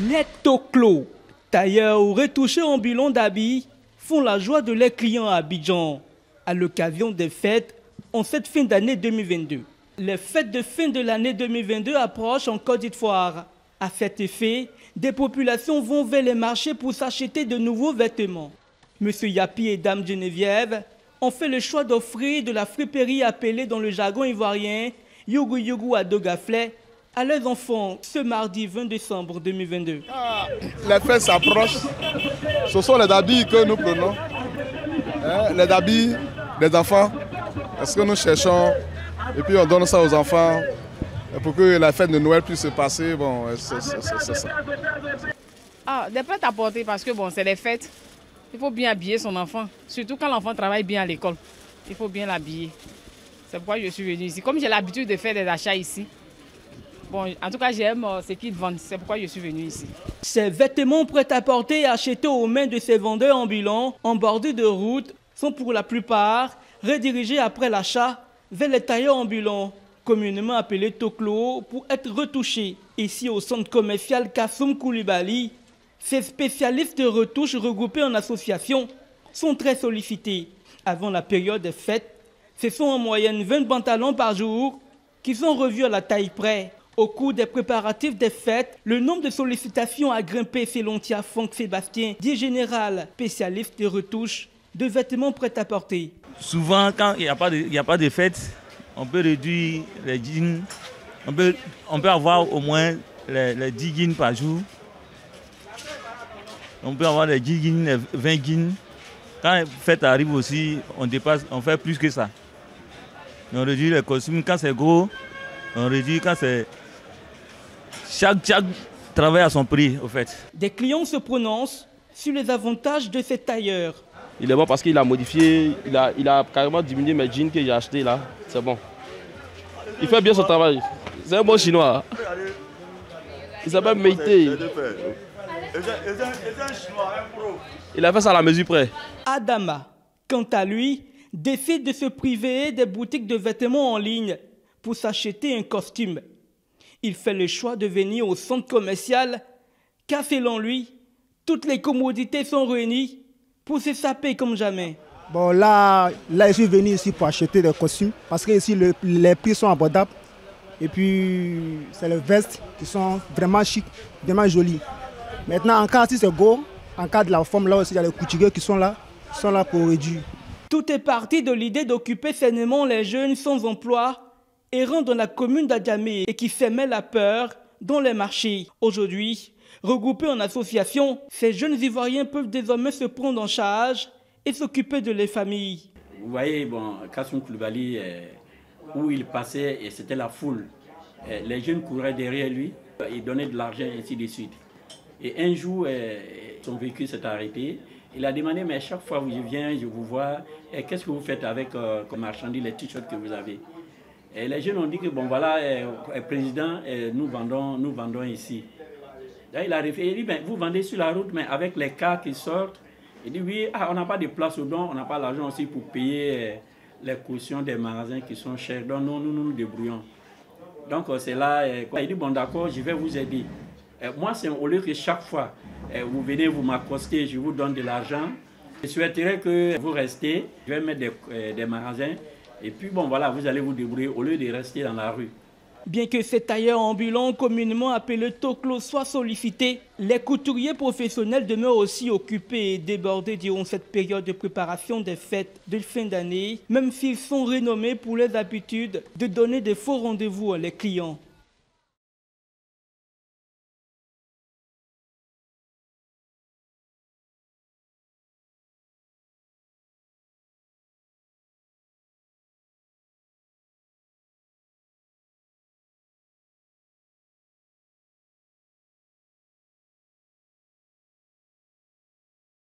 Les Toclos, tailleurs ou retouchés ambulants d'habits, font la joie de leurs clients à Abidjan à l'occasion des fêtes en cette fin d'année 2022. Les fêtes de fin de l'année 2022 approchent en Côte d'Ivoire. À cet effet, des populations vont vers les marchés pour s'acheter de nouveaux vêtements. Monsieur Yapi et Dame Geneviève ont fait le choix d'offrir de la friperie appelée dans le jargon ivoirien Yougou Yougou à Dogaflet à leurs enfants ce mardi 20 décembre 2022. Les fêtes s'approchent. Ce sont les habits que nous prenons. Les habits des enfants. Est-ce que nous cherchons et puis on donne ça aux enfants pour que la fête de Noël puisse se passer. Bon, c'est ça. Des prêts à porter parce que bon, c'est les fêtes. Il faut bien habiller son enfant. Surtout quand l'enfant travaille bien à l'école. Il faut bien l'habiller. C'est pourquoi je suis venue ici. Comme j'ai l'habitude de faire des achats ici. Bon, en tout cas, j'aime ce qu'ils vendent. C'est pourquoi je suis venue ici. Ces vêtements prêts à porter et achetés aux mains de ces vendeurs ambulants en bordure de route sont pour la plupart redirigés après l'achat vers les tailleurs ambulants, communément appelés Toclos, pour être retouchés. Ici au centre commercial Kassoum Koulibaly, ces spécialistes de retouche regroupés en associations sont très sollicités. Avant la période des fêtes, ce sont en moyenne 20 pantalons par jour qui sont revus à la taille près. Au cours des préparatifs des fêtes, le nombre de sollicitations a grimpé selon Tia Fonk Sébastien, dit général, spécialiste de retouche de vêtements prêts à porter. Souvent, quand il n'y a pas de fête, on peut réduire les jeans. On peut avoir au moins les 10 jeans par jour. On peut avoir les 10 jeans, les 20 jeans. Quand la fête arrive aussi, on fait plus que ça. On réduit les costumes quand c'est gros. On réduit quand c'est... Chaque travail a son prix, au fait. Des clients se prononcent sur les avantages de ces tailleurs. Il est bon parce qu'il a modifié, il a carrément diminué mes jeans que j'ai achetés là. C'est bon. Il fait bien son travail. C'est un bon chinois. Il s'appelle Meïté. Il a fait ça à la mesure près. Adama, quant à lui, décide de se priver des boutiques de vêtements en ligne pour s'acheter un costume. Il fait le choix de venir au centre commercial car selon lui, toutes les commodités sont réunies pour se saper comme jamais. Bon là je suis venu ici pour acheter des costumes parce que ici les prix sont abordables et puis c'est les vestes qui sont vraiment chic, vraiment jolies. Maintenant en cas si c'est gros, en cas de la forme là aussi il y a les couturiers qui sont là pour réduire. Tout est parti de l'idée d'occuper sainement les jeunes sans emploi errant dans la commune d'Adjamé et qui sèment la peur dans les marchés. Aujourd'hui, regroupés en association, ces jeunes Ivoiriens peuvent désormais se prendre en charge et s'occuper de leurs familles. Vous voyez, bon, Kassoum Koulibaly, où il passait, et c'était la foule. Les jeunes couraient derrière lui, ils donnaient de l'argent, ainsi de suite. Et un jour, son véhicule s'est arrêté. Il a demandé, mais chaque fois que je viens, je vous vois, qu'est-ce que vous faites avec comme marchandises, les t-shirts que vous avez? Et les jeunes ont dit que, bon voilà, président, nous vendons ici. Là, il a réfléchi, il dit, ben, vous vendez sur la route, mais avec les cas qui sortent. Il dit, oui, on n'a pas de place au don, on n'a pas l'argent aussi pour payer les cautions des magasins qui sont chers. Donc, nous nous débrouillons. Donc, c'est là, il dit, bon d'accord, je vais vous aider. Moi, c'est au lieu que chaque fois, vous venez, vous m'accostez, je vous donne de l'argent. Je souhaiterais que vous restez, je vais mettre des magasins. Et puis, bon, voilà, vous allez vous débrouiller au lieu de rester dans la rue. Bien que ces tailleurs ambulants, communément appelés Toclos, soient sollicités, les couturiers professionnels demeurent aussi occupés et débordés durant cette période de préparation des fêtes de fin d'année, même s'ils sont renommés pour leurs habitudes de donner des faux rendez-vous à leurs clients.